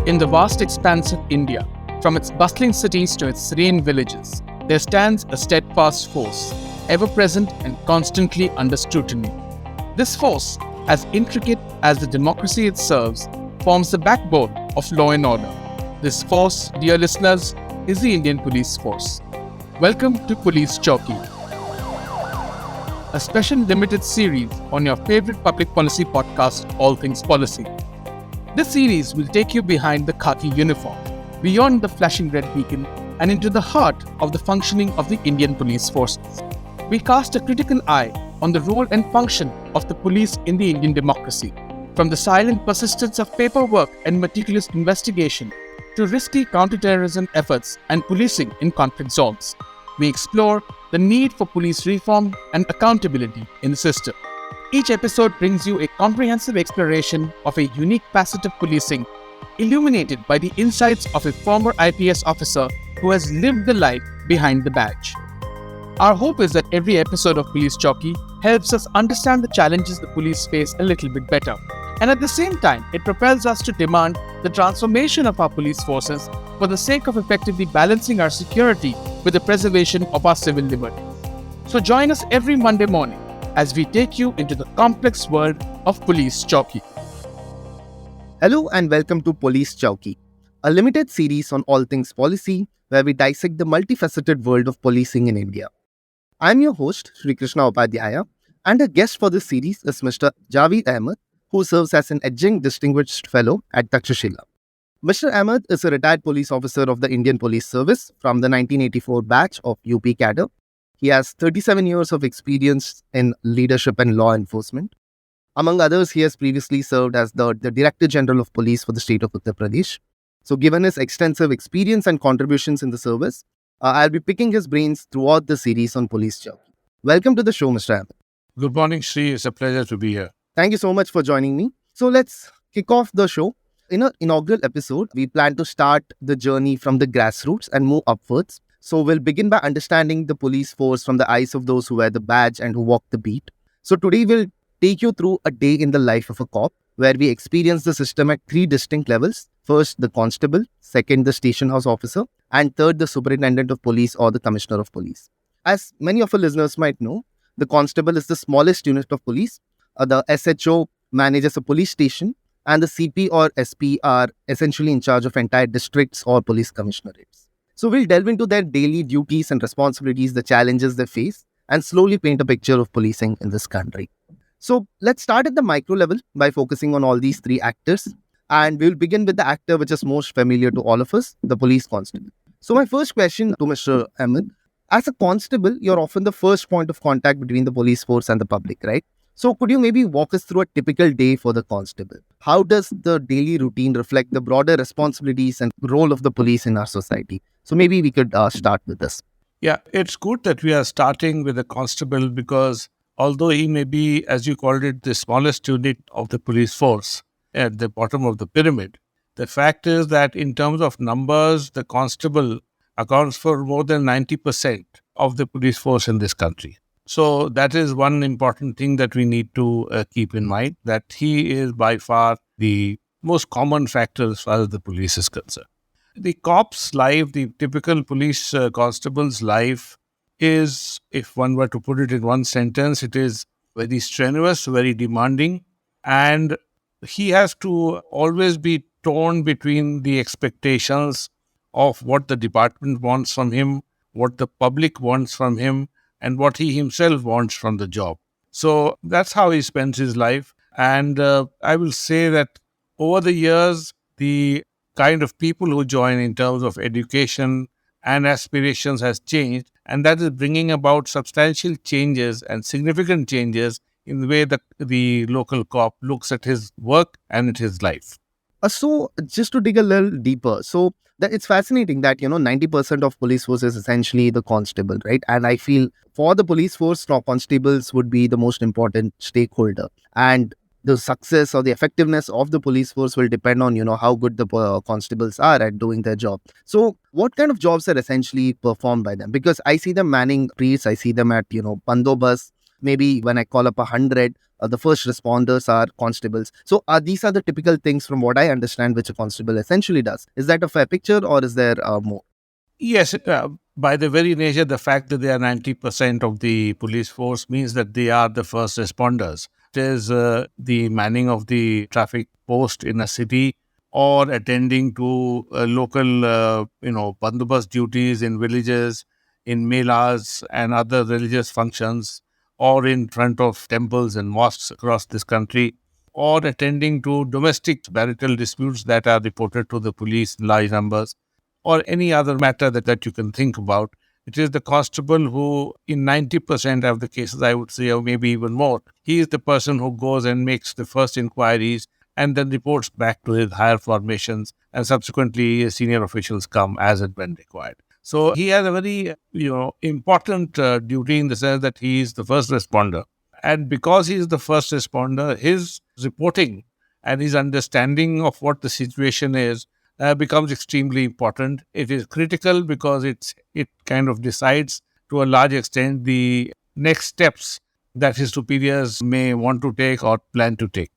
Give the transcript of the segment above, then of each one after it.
In the vast expanse of India, from its bustling cities to its serene villages, there stands a steadfast force, ever present and constantly under scrutiny. This force, as intricate as the democracy it serves, forms the backbone of law and order. This force, dear listeners, is the Indian Police Force. Welcome to Police Chowki, a special limited series on your favorite public policy podcast, All Things Policy. This series will take you behind the khaki uniform, beyond the flashing red beacon, and into the heart of the functioning of the Indian police forces. We cast a critical eye on the role and function of the police in the Indian democracy, from the silent persistence of paperwork and meticulous investigation to risky counterterrorism efforts and policing in conflict zones. We explore the need for police reform and accountability in the system. Each episode brings you a comprehensive exploration of a unique facet of policing, illuminated by the insights of a former IPS officer who has lived the life behind the badge. Our hope is that every episode of Police Chowki helps us understand the challenges the police face a little bit better, and at the same time, it propels us to demand the transformation of our police forces for the sake of effectively balancing our security with the preservation of our civil liberties. So join us every Monday morning as we take you into the complex world of Police Chowki. Hello and welcome to Police Chowki, a limited series on all things policy where we dissect the multifaceted world of policing in India. I'm your host, Shrikrishna Upadhyaya, and a guest for this series is Mr. Javeed Ahmed, who serves as an adjunct distinguished fellow at Takshashila. Mr. Ahmed is a retired police officer of the Indian Police Service from the 1984 batch of UP cadre. He has 37 years of experience in leadership and law enforcement. Among others, he has previously served as the Director General of Police for the state of Uttar Pradesh. So given his extensive experience and contributions in the service, I'll be picking his brains throughout the series on Police Chowki. Welcome to the show, Mr. Ahmed. Good morning, Sri. It's a pleasure to be here. Thank you so much for joining me. So let's kick off the show. In our inaugural episode, we plan to start the journey from the grassroots and move upwards. So we'll begin by understanding the police force from the eyes of those who wear the badge and who walk the beat. So today we'll take you through a day in the life of a cop, where we experience the system at three distinct levels. First, the constable, second, the station house officer, and third, the superintendent of police or the commissioner of police. As many of our listeners might know, the constable is the smallest unit of police. The SHO manages a police station, and the CP or SP are essentially in charge of entire districts or police commissionerates. So we'll delve into their daily duties and responsibilities, the challenges they face, and slowly paint a picture of policing in this country. So let's start at the micro level by focusing on all these three actors. And we'll begin with the actor which is most familiar to all of us, the police constable. So my first question to Mr. Ahmed, as a constable, you're often the first point of contact between the police force and the public, right? So could you maybe walk us through a typical day for the constable? How does the daily routine reflect the broader responsibilities and role of the police in our society? So maybe we could start with this. Yeah, it's good that we are starting with a constable because although he may be, as you called it, the smallest unit of the police force at the bottom of the pyramid, the fact is that in terms of numbers, the constable accounts for more than 90% of the police force in this country. So that is one important thing that we need to keep in mind, that he is by far the most common factor as far as the police is concerned. The cop's life, the typical police constable's life is, if one were to put it in one sentence, it is very strenuous, very demanding, and he has to always be torn between the expectations of what the department wants from him, what the public wants from him, and what he himself wants from the job. So that's how he spends his life. And I will say that over the years, the kind of people who join in terms of education and aspirations has changed. And that is bringing about substantial changes and significant changes in the way that the local cop looks at his work and at his life. So just to dig a little deeper, so that it's fascinating that, 90% of police force is essentially the constable, right? And I feel for the police force, now constables would be the most important stakeholder. And the success or the effectiveness of the police force will depend on, how good the constables are at doing their job. So what kind of jobs are essentially performed by them? Because I see them manning streets, I see them at, bandobas. maybe when I call up 100, the first responders are constables. So these are the typical things from what I understand which a constable essentially does. Is that a fair picture, or is there more? Yes, by the very nature, the fact that they are 90% of the police force means that they are the first responders. It is the manning of the traffic post in a city, or attending to local, bandobast duties in villages, in melas and other religious functions, or in front of temples and mosques across this country, or attending to domestic marital disputes that are reported to the police in large numbers, or any other matter that you can think about. It is the constable who, in 90% of the cases, I would say, or maybe even more, he is the person who goes and makes the first inquiries and then reports back to his higher formations, and subsequently senior officials come as and when required. So he has a very, important duty in the sense that he is the first responder. And because he is the first responder, his reporting and his understanding of what the situation is becomes extremely important. It is critical because it kind of decides to a large extent the next steps that his superiors may want to take or plan to take.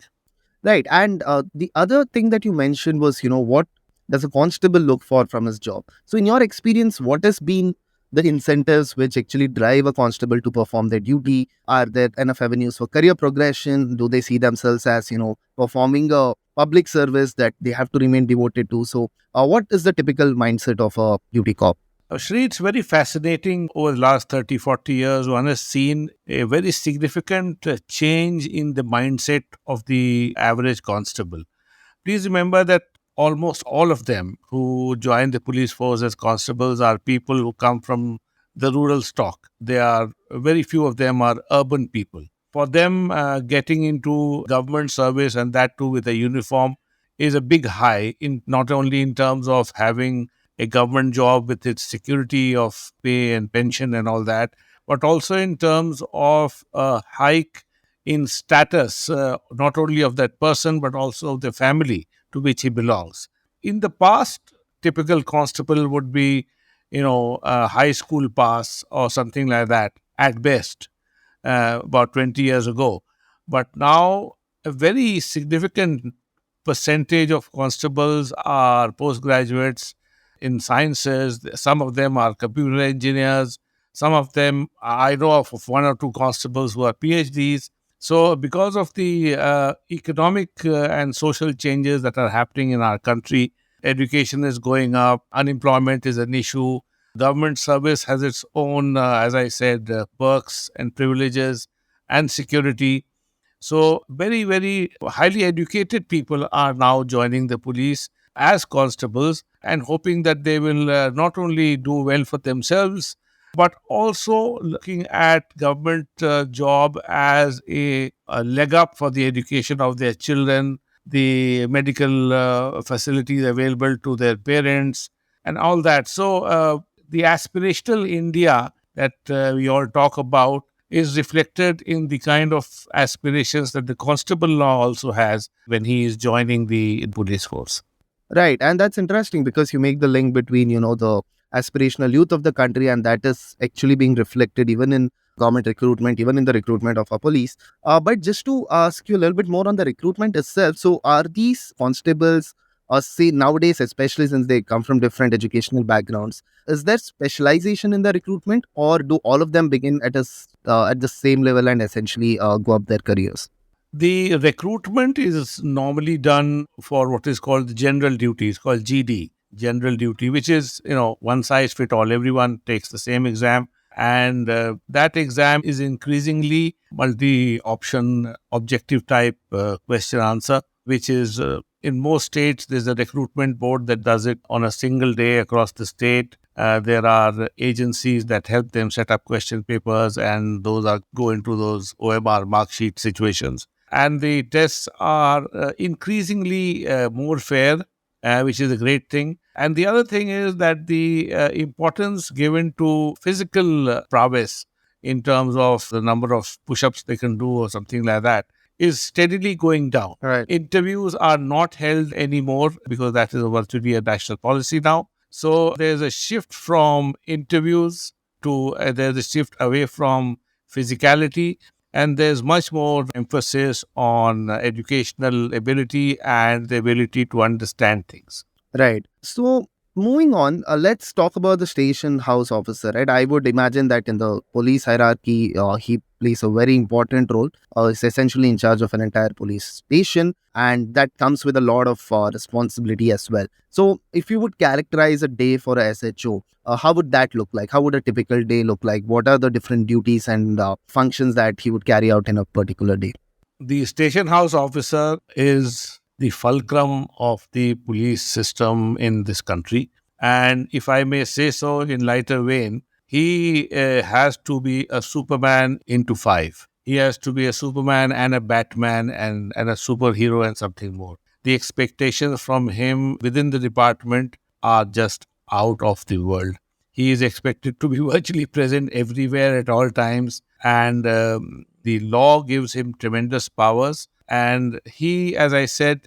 Right. And the other thing that you mentioned was, what does a constable look for from his job? So, in your experience, what has been the incentives which actually drive a constable to perform their duty? Are there enough avenues for career progression? Do they see themselves as, performing a public service that they have to remain devoted to? So, what is the typical mindset of a duty cop? Shri, it's very fascinating. Over the last 30, 40 years, one has seen a very significant change in the mindset of the average constable. Please remember that almost all of them who join the police force as constables are people who come from the rural stock. Very few of them are urban people. For them, getting into government service, and that too with a uniform, is a big high, in not only in terms of having a government job with its security of pay and pension and all that, but also in terms of a hike in status, not only of that person, but also of the family to which he belongs. In the past, typical constable would be, a high school pass or something like that at best, about 20 years ago. But now, a very significant percentage of constables are postgraduates in sciences. Some of them are computer engineers. Some of them, I know of one or two constables who are PhDs. So, because of the economic and social changes that are happening in our country, education is going up, unemployment is an issue, government service has its own, as I said, perks and privileges and security. So, very, very highly educated people are now joining the police as constables and hoping that they will not only do well for themselves, but also looking at government job as a leg up for the education of their children, the medical facilities available to their parents, and all that. So, the aspirational India that we all talk about is reflected in the kind of aspirations that the constable now also has when he is joining the police force. Right. And that's interesting because you make the link between, the aspirational youth of the country, and that is actually being reflected even in government recruitment, even in the recruitment of our police. But just to ask you a little bit more on the recruitment itself. So are these constables, say nowadays, especially since they come from different educational backgrounds, is there specialization in the recruitment, or do all of them begin at the same level and essentially go up their careers? The recruitment is normally done for what is called the general duty. It's called GD, general duty, which is, one size fit all. Everyone takes the same exam. And that exam is increasingly multi-option, objective type question answer, which is in most states, there's a recruitment board that does it on a single day across the state. There are agencies that help them set up question papers, and go into those OMR mark sheet situations. And the tests are increasingly more fair, which is a great thing. And the other thing is that the importance given to physical prowess in terms of the number of push-ups they can do or something like that is steadily going down. Right. Interviews are not held anymore because that is virtually a national policy now. So there's a shift from interviews to there's a shift away from physicality, and there's much more emphasis on educational ability and the ability to understand things. Right. So moving on, let's talk about the station house officer. Right. I would imagine that in the police hierarchy, he plays a very important role. He's essentially in charge of an entire police station, and that comes with a lot of responsibility as well. So, if you would characterize a day for a SHO, how would that look like? How would a typical day look like? What are the different duties and functions that he would carry out in a particular day? The station house officer is the fulcrum of the police system in this country. And if I may say so in lighter vein, he has to be a Superman into five. He has to be a Superman and a Batman and a superhero and something more. The expectations from him within the department are just out of the world. He is expected to be virtually present everywhere at all times, and the law gives him tremendous powers. And he, as I said,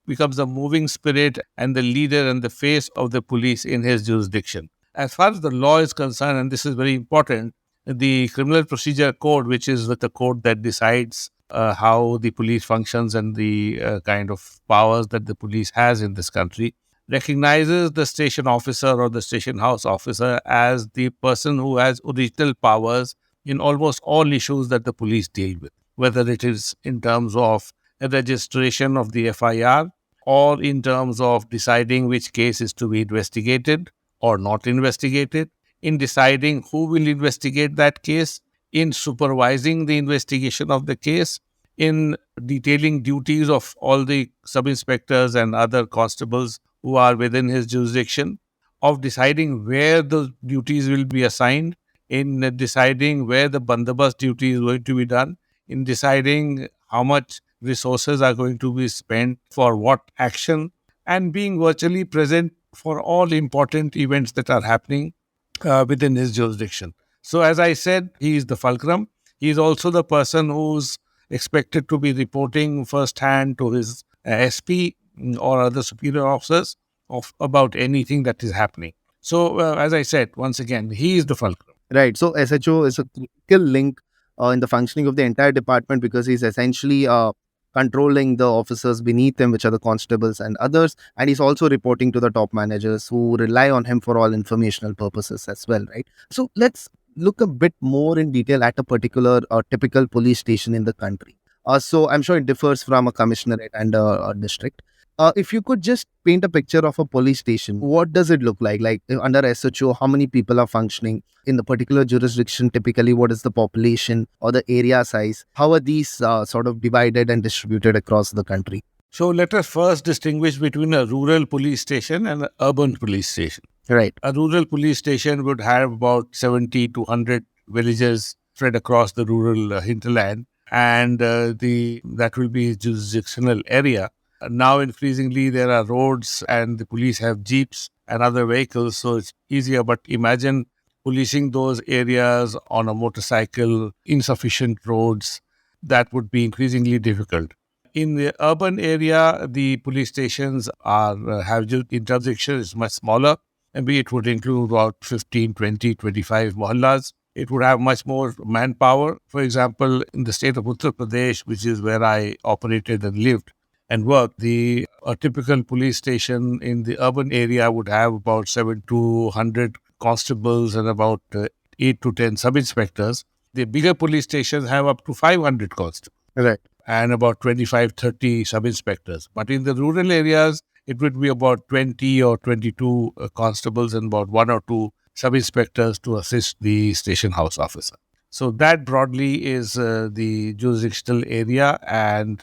becomes a moving spirit and the leader and the face of the police in his jurisdiction. As far as the law is concerned, and this is very important, the Criminal Procedure Code, which is the code that decides how the police functions and the kind of powers that the police has in this country, recognizes the station officer or the station house officer as the person who has original powers in almost all issues that the police deal with, whether it is in terms of a registration of the FIR or in terms of deciding which case is to be investigated or not investigated, in deciding who will investigate that case, in supervising the investigation of the case, in detailing duties of all the sub-inspectors and other constables who are within his jurisdiction, of deciding where the duties will be assigned, in deciding where the bandobast duty is going to be done, in deciding how much resources are going to be spent for what action, and being virtually present for all important events that are happening within his jurisdiction. So, as I said, he is the fulcrum. He is also the person who's expected to be reporting firsthand to his SP or other superior officers about anything that is happening. So, as I said, once again, he is the fulcrum. Right. So SHO is a critical link in the functioning of the entire department because he's essentially controlling the officers beneath him, which are the constables and others. And he's also reporting to the top managers who rely on him for all informational purposes as well. Right. So let's look a bit more in detail at a particular typical police station in the country. So I'm sure it differs from a commissionerate and a district. If you could just paint a picture of a police station, what does it look like? Like under SHO, how many people are functioning in the particular jurisdiction? Typically, what is the population or the area size? How are these sort of divided and distributed across the country? So let us first distinguish between a rural police station and an urban police station. Right. A rural police station would have about 70 to 100 villages spread across the rural hinterland, and that will be his jurisdictional area. Now, increasingly, there are roads and the police have jeeps and other vehicles, so it's easier. But imagine policing those areas on a motorcycle, insufficient roads, that would be increasingly difficult. In the urban area, the police stations jurisdiction is much smaller. Maybe it would include about 15, 20, 25 mohallas. It would have much more manpower. For example, in the state of Uttar Pradesh, which is where I operated and lived and worked, a typical police station in the urban area would have about 7 to 100 constables and about 8 to 10 sub-inspectors. The bigger police stations have up to 500 constables. Right. And about 25, 30 sub-inspectors. But in the rural areas, it would be about 20 or 22 constables and about 1 or 2 sub-inspectors to assist the station house officer. So that broadly is the jurisdictional area and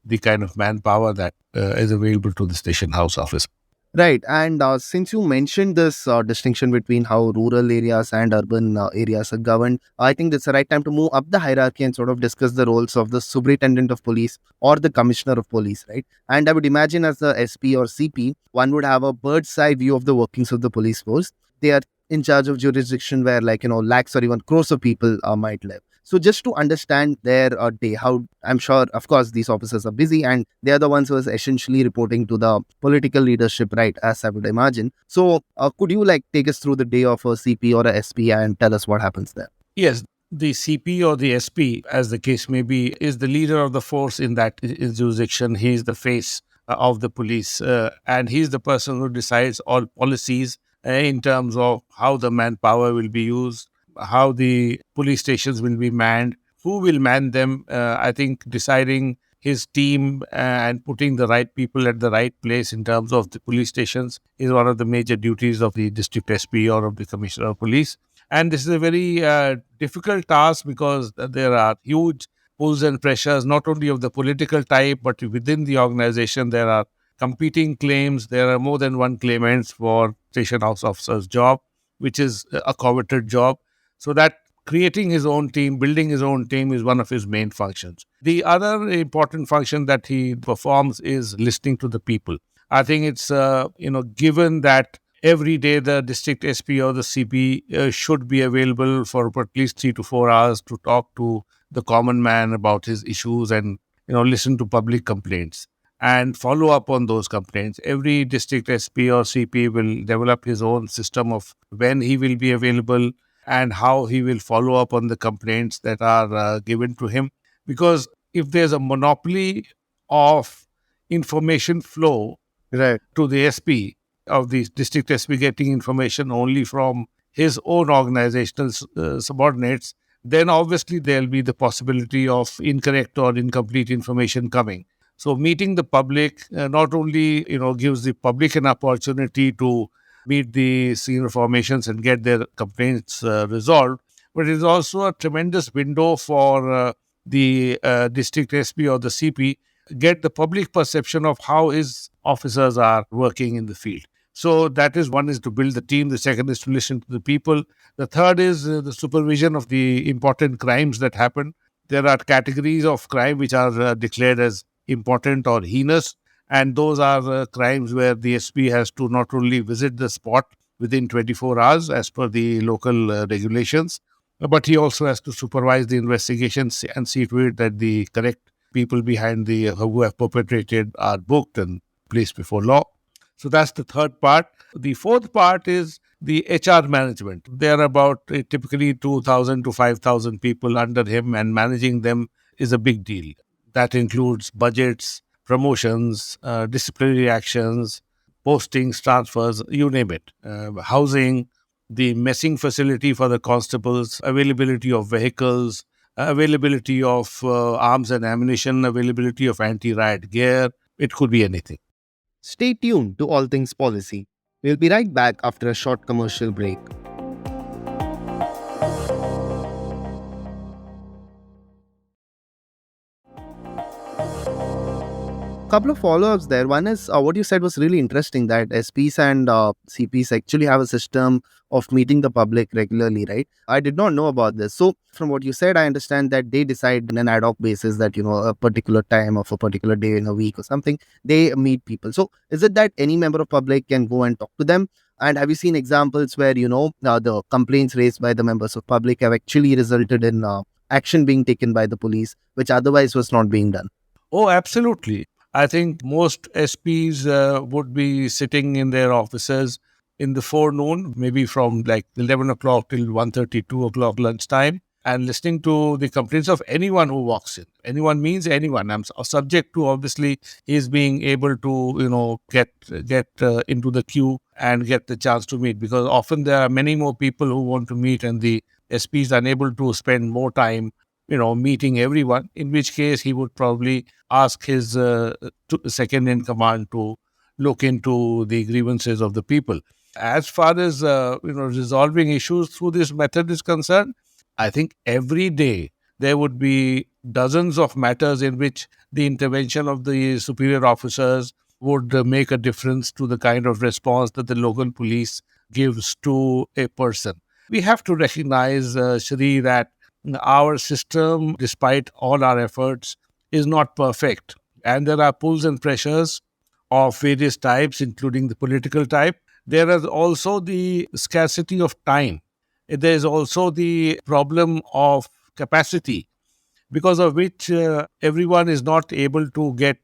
the kind of manpower that is available to the station house officer. Right. And since you mentioned this distinction between how rural areas and urban areas are governed, I think it's the right time to move up the hierarchy and sort of discuss the roles of the superintendent of police or the commissioner of police, right? And I would imagine as the SP or CP, one would have a bird's eye view of the workings of the police force. They are in charge of jurisdiction where lakhs or even crores of people might live. So just to understand their day, how I'm sure, of course, these officers are busy and they are the ones who are essentially reporting to the political leadership, right, as I would imagine. So could you take us through the day of a CP or a SP and tell us what happens there? Yes, the CP or the SP, as the case may be, is the leader of the force in that jurisdiction. He is the face of the police, and he's the person who decides all policies in terms of how the manpower will be used, how the police stations will be manned, who will man them. I think deciding his team and putting the right people at the right place in terms of the police stations is one of the major duties of the district SP or of the commissioner of police. And this is a very difficult task because there are huge pulls and pressures, not only of the political type, but within the organization. There are competing claims. There are more than one claimants for station house officer's job, which is a coveted job. So that creating his own team, building his own team is one of his main functions. The other important function that he performs is listening to the people. I think it's, given that every day the district SP or the CP should be available for at least 3 to 4 hours to talk to the common man about his issues and, listen to public complaints and follow up on those complaints. Every district SP or CP will develop his own system of when he will be available and how he will follow up on the complaints that are given to him. Because if there's a monopoly of information flow Right. to the SP, of the district SP getting information only from his own organizational subordinates, then obviously there'll be the possibility of incorrect or incomplete information coming. So meeting the public not only gives the public an opportunity to meet the senior formations and get their complaints resolved, but it is also a tremendous window for the district SP or the CP get the public perception of how his officers are working in the field. So that is one is to build the team. The second is to listen to the people. The third is the supervision of the important crimes that happen. There are categories of crime which are declared as important or heinous, and those are crimes where the SP has to not only visit the spot within 24 hours as per the local regulations, but he also has to supervise the investigations and see to it that the correct people behind the who have perpetrated are booked and placed before law. So that's the third part. The fourth part is the HR management. There are about typically 2,000 to 5,000 people under him, and managing them is a big deal. That includes budgets, promotions, disciplinary actions, postings, transfers, you name it. Housing, the messing facility for the constables, availability of vehicles, availability of arms and ammunition, availability of anti-riot gear. It could be anything. Stay tuned to All Things Policy. We'll be right back after a short commercial break. Couple of follow-ups there. One is what you said was really interesting, that SPs and CPs actually have a system of meeting the public regularly, right? I did not know about this. So from what you said, I understand that they decide on an ad hoc basis that, a particular time of a particular day in a week or something, they meet people. So is it that any member of public can go and talk to them? And have you seen examples where, the complaints raised by the members of public have actually resulted in action being taken by the police, which otherwise was not being done? Oh, absolutely. I think most SPs would be sitting in their offices in the forenoon, maybe from like 11 o'clock till 1:30, 2 o'clock lunchtime, and listening to the complaints of anyone who walks in. Anyone means anyone. I'm subject to, obviously, is being able to, get into the queue and get the chance to meet, because often there are many more people who want to meet and the SP is unable to spend more time meeting everyone, in which case he would probably ask his second in command to look into the grievances of the people. As far as, resolving issues through this method is concerned, I think every day there would be dozens of matters in which the intervention of the superior officers would make a difference to the kind of response that the local police gives to a person. We have to recognize, Shri, that our system, despite all our efforts, is not perfect. And there are pulls and pressures of various types, including the political type. There is also the scarcity of time. There is also the problem of capacity, because of which everyone is not able to get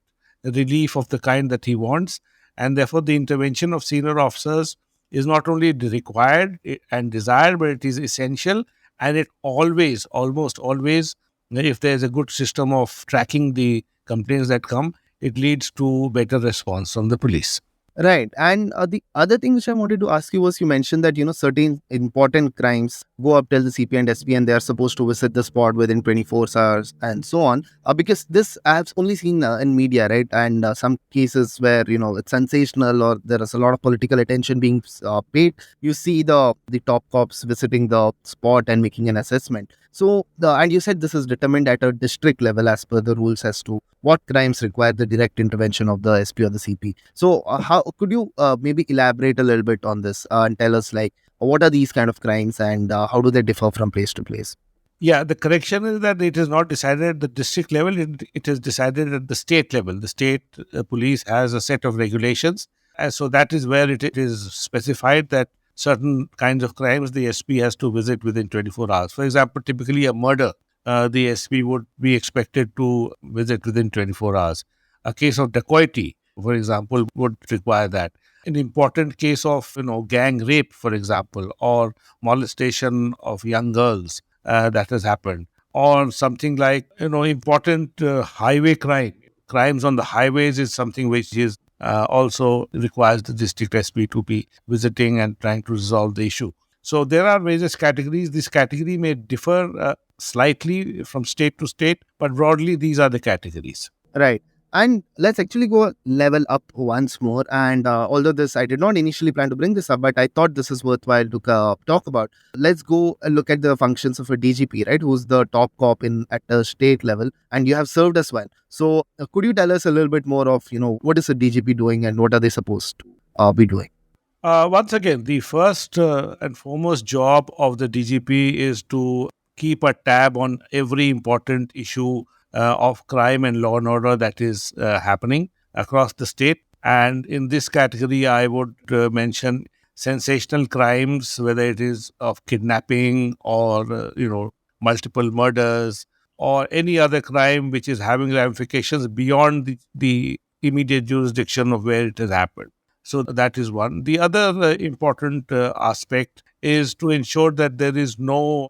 relief of the kind that he wants. And therefore, the intervention of senior officers is not only required and desired, but it is essential. And it always, almost always, if there's a good system of tracking the complaints that come, it leads to better response from the police. Right. And the other thing which I wanted to ask you was, you mentioned that, certain important crimes go up till the CP and SP and they are supposed to visit the spot within 24 hours and so on. Because this I have only seen in media, right? And some cases where, it's sensational or there is a lot of political attention being paid. You see the top cops visiting the spot and making an assessment. So, and you said this is determined at a district level as per the rules as to what crimes require the direct intervention of the SP or the CP. So, how could you maybe elaborate a little bit on this and tell us, like, what are these kind of crimes and how do they differ from place to place? Yeah, the correction is that it is not decided at the district level, it is decided at the state level. The state police has a set of regulations. And so that is where it is specified that certain kinds of crimes the SP has to visit within 24 hours. For example, typically a murder, the SP would be expected to visit within 24 hours. A case of dacoity, for example, would require that. An important case of gang rape, for example, or molestation of young girls that has happened, or something like important highway crimes on the highways is something which is also requires the district SP to be visiting and trying to resolve the issue. So there are various categories. This category may differ slightly from state to state, but broadly these are the categories. Right. And let's actually go level up once more. And although I did not initially plan to bring this up, but I thought this is worthwhile to talk about. Let's go and look at the functions of a DGP, right? Who's the top cop at the state level, and you have served as one. So could you tell us a little bit more of, what is a DGP doing and what are they supposed to be doing? Once again, the first and foremost job of the DGP is to keep a tab on every important issue of crime and law and order that is happening across the state. And in this category, I would mention sensational crimes, whether it is of kidnapping or, multiple murders or any other crime which is having ramifications beyond the immediate jurisdiction of where it has happened. So that is one. The other important aspect is to ensure that there is no,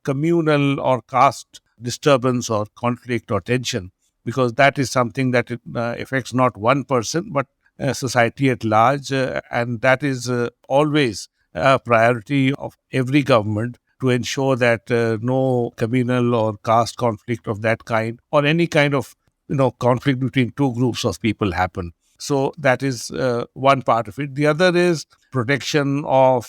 communal or caste disturbance or conflict or tension, because that is something that affects not one person but society at large, and that is always a priority of every government, to ensure that no communal or caste conflict of that kind or any kind of conflict between two groups of people happen. So that is one part of it. The other is protection of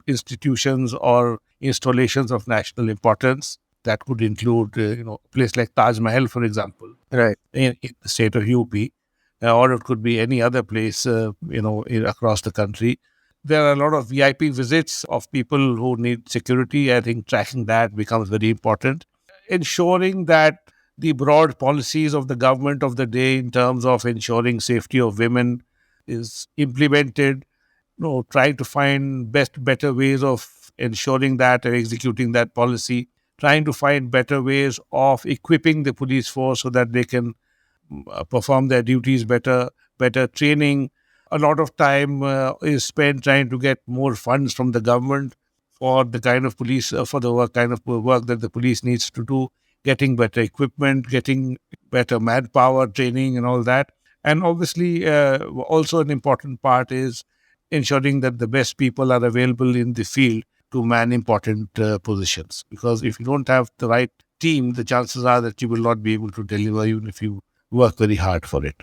institutions or installations of national importance. That could include, a place like Taj Mahal, for example, Right. in the state of UP, or it could be any other place, across the country. There are a lot of VIP visits of people who need security. I think tracking that becomes very important. Ensuring that the broad policies of the government of the day in terms of ensuring safety of women is implemented, trying to find better ways of ensuring that and executing that policy, trying to find better ways of equipping the police force so that they can perform their duties better training. A lot of time is spent trying to get more funds from the government for the kind of police, for the kind of work that the police needs to do, getting better equipment, getting better manpower, training and all that. And obviously, also an important part is ensuring that the best people are available in the field to man important positions. Because if you don't have the right team, the chances are that you will not be able to deliver even if you work very hard for it.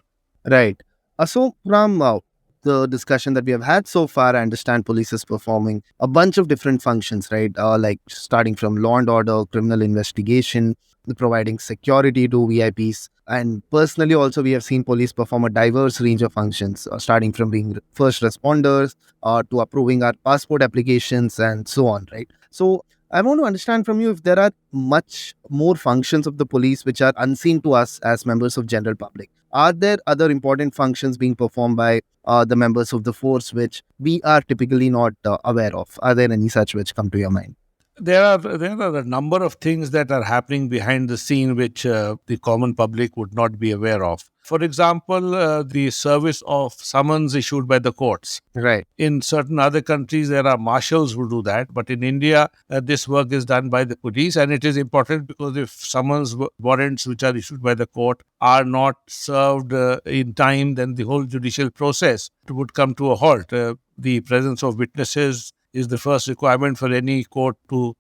Right. So from the discussion that we have had so far, I understand police is performing a bunch of different functions, right? Like starting from law and order, criminal investigation, providing security to VIPs. And personally, also, we have seen police perform a diverse range of functions, starting from being first responders to approving our passport applications and so on, right? So I want to understand from you if there are much more functions of the police which are unseen to us as members of general public. Are there other important functions being performed by the members of the force which we are typically not aware of? Are there any such which come to your mind? There are a number of things that are happening behind the scene which the common public would not be aware of. For example, the service of summons issued by the courts. Right. In certain other countries, there are marshals who do that, but in India, this work is done by the police, and it is important because if summons warrants which are issued by the court are not served in time, then the whole judicial process would come to a halt. The presence of witnesses is the first requirement for any court to,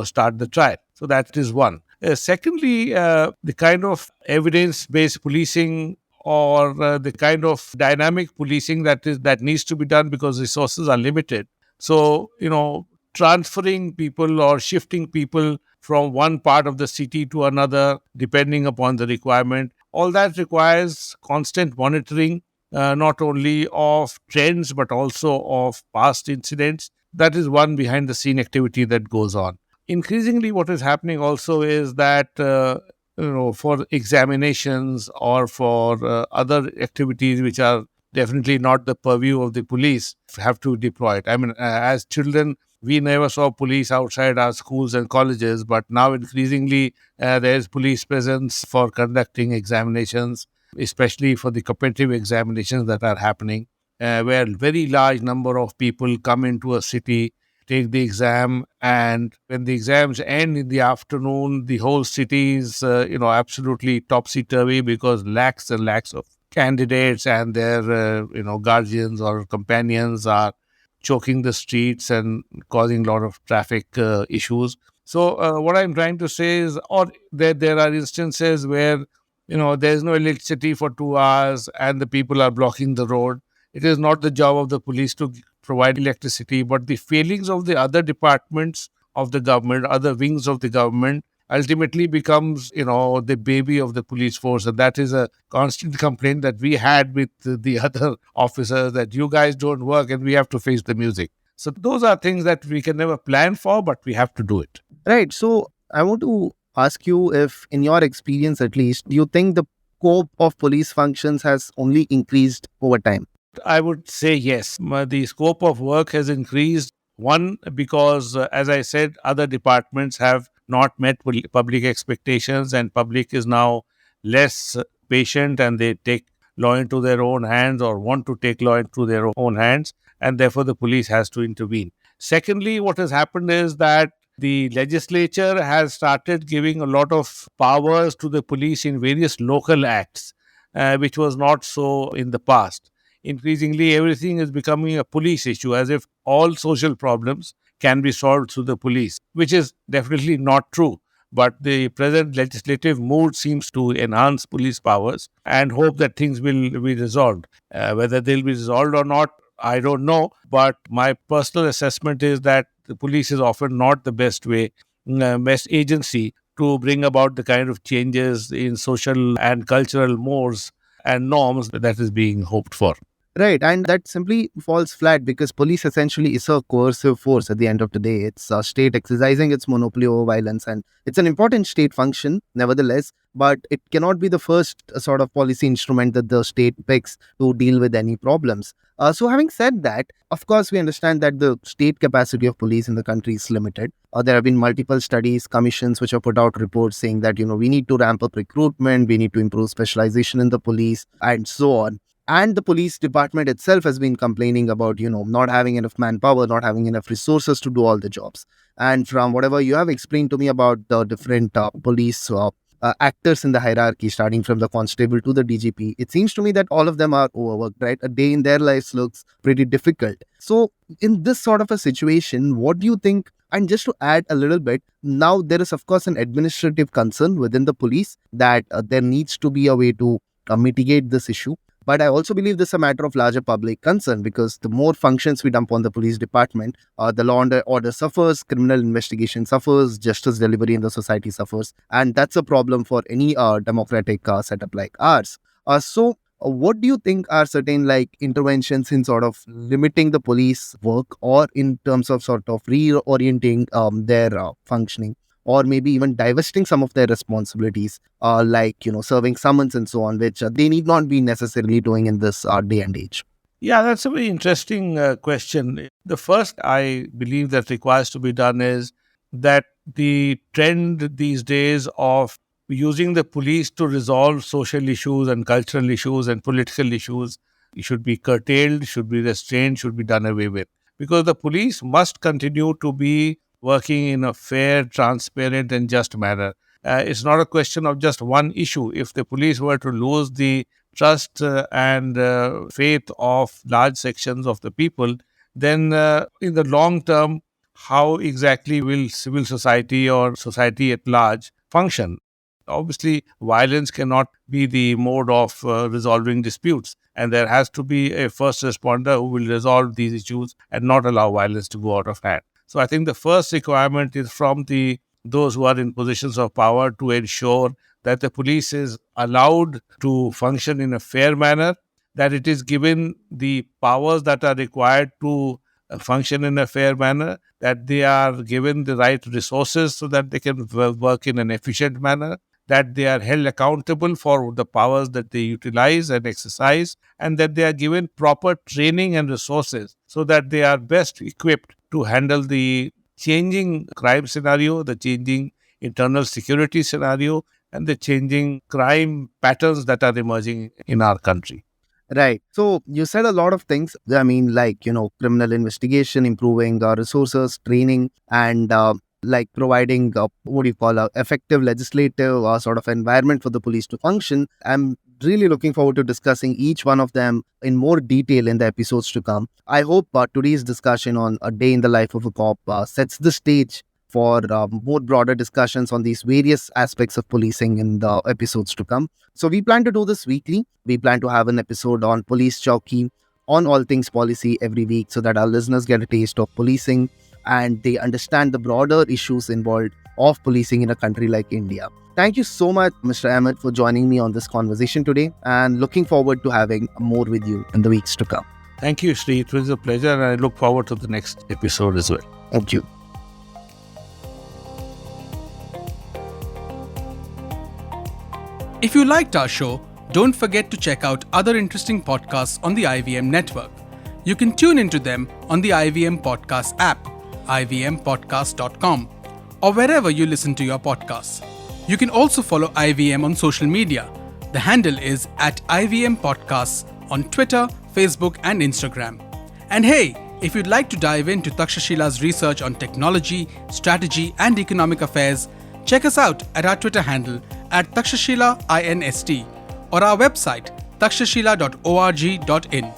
start the trial. So that is one. Secondly, the kind of evidence-based policing or the kind of dynamic policing that needs to be done because resources are limited. So, transferring people or shifting people from one part of the city to another, depending upon the requirement, all that requires constant monitoring, not only of trends but also of past incidents. That is one behind the scene activity that goes on. Increasingly, what is happening also is that for examinations or for other activities which are definitely not the purview of the police, have to deploy it. I mean, as children, we never saw police outside our schools and colleges, but now increasingly there is police presence for conducting examinations, especially for the competitive examinations that are happening, where very large number of people come into a city, take the exam, and when the exams end in the afternoon, the whole city is, absolutely topsy-turvy because lakhs and lakhs of candidates and their, guardians or companions are choking the streets and causing a lot of traffic issues. So what I'm trying to say is, or there are instances where, there's no electricity for 2 hours and the people are blocking the road. It is not the job of the police to provide electricity, but the failings of the other departments of the government, other wings of the government, ultimately becomes, the baby of the police force. And that is a constant complaint that we had with the other officers, that you guys don't work and we have to face the music. So those are things that we can never plan for, but we have to do it. Right. So I want to ask you if, in your experience at least, do you think the scope of police functions has only increased over time? I would say yes. The scope of work has increased. One, because, as I said, other departments have not met public expectations, and public is now less patient and they take law into their own hands or want to take law into their own hands, and therefore the police has to intervene. Secondly, what has happened is that the legislature has started giving a lot of powers to the police in various local acts, which was not so in the past. Increasingly, everything is becoming a police issue, as if all social problems can be solved through the police, which is definitely not true. But the present legislative mood seems to enhance police powers and hope that things will be resolved. Whether they'll be resolved or not, I don't know. But my personal assessment is that the police is often not the best way, best agency to bring about the kind of changes in social and cultural mores and norms that is being hoped for. Right, and that simply falls flat because police essentially is a coercive force at the end of the day. It's a state exercising its monopoly over violence, and it's an important state function, nevertheless, but it cannot be the first sort of policy instrument that the state picks to deal with any problems. So having said that, of course, we understand that the state capacity of police in the country is limited. There have been multiple studies, commissions, which have put out reports saying that, we need to ramp up recruitment, we need to improve specialization in the police, and so on. And the police department itself has been complaining about, not having enough manpower, not having enough resources to do all the jobs. And from whatever you have explained to me about the different police actors in the hierarchy, starting from the constable to the DGP, it seems to me that all of them are overworked, right? A day in their lives looks pretty difficult. So in this sort of a situation, what do you think? And just to add a little bit, now there is, of course, an administrative concern within the police that there needs to be a way to mitigate this issue. But I also believe this is a matter of larger public concern because the more functions we dump on the police department, the law and order suffers, criminal investigation suffers, justice delivery in the society suffers. And that's a problem for any democratic setup like ours. So what do you think are certain interventions in sort of limiting the police work or in terms of sort of reorienting their functioning? Or maybe even divesting some of their responsibilities, serving summons and so on, which they need not be necessarily doing in this day and age. Yeah, that's a very interesting question. The first I believe that requires to be done is that the trend these days of using the police to resolve social issues and cultural issues and political issues should be curtailed, should be restrained, should be done away with. Because the police must continue to be working in a fair, transparent, and just manner. It's not a question of just one issue. If the police were to lose the trust and faith of large sections of the people, then in the long term, how exactly will civil society or society at large function? Obviously, violence cannot be the mode of resolving disputes, and there has to be a first responder who will resolve these issues and not allow violence to go out of hand. So I think the first requirement is from those who are in positions of power to ensure that the police is allowed to function in a fair manner, that it is given the powers that are required to function in a fair manner, that they are given the right resources so that they can work in an efficient manner, that they are held accountable for the powers that they utilize and exercise, and that they are given proper training and resources so that they are best equipped to handle the changing crime scenario, the changing internal security scenario, and the changing crime patterns that are emerging in our country. Right. So you said a lot of things. I mean, like, criminal investigation, improving resources, training, and like providing effective legislative sort of environment for the police to function. I'm really looking forward to discussing each one of them in more detail in the episodes to come. I hope today's discussion on a day in the life of a cop sets the stage for more broader discussions on these various aspects of policing in the episodes to come. So we plan to do this weekly. We plan to have an episode on Police Chowki, on all things policy every week, so that our listeners get a taste of policing and they understand the broader issues involved of policing in a country like India. Thank you so much, Mr. Ahmed, for joining me on this conversation today, and looking forward to having more with you in the weeks to come. Thank you, Sri. It was a pleasure, and I look forward to the next episode as well. Thank you. If you liked our show, don't forget to check out other interesting podcasts on the IVM network. You can tune into them on the IVM Podcast app, ivmpodcast.com, or wherever you listen to your podcasts. You can also follow IVM on social media. The handle is @IVM Podcasts on Twitter, Facebook, and Instagram. And hey, if you'd like to dive into Taksashila's research on technology, strategy, and economic affairs, check us out at our Twitter handle @Takshashila INST or our website takshashila.org.in.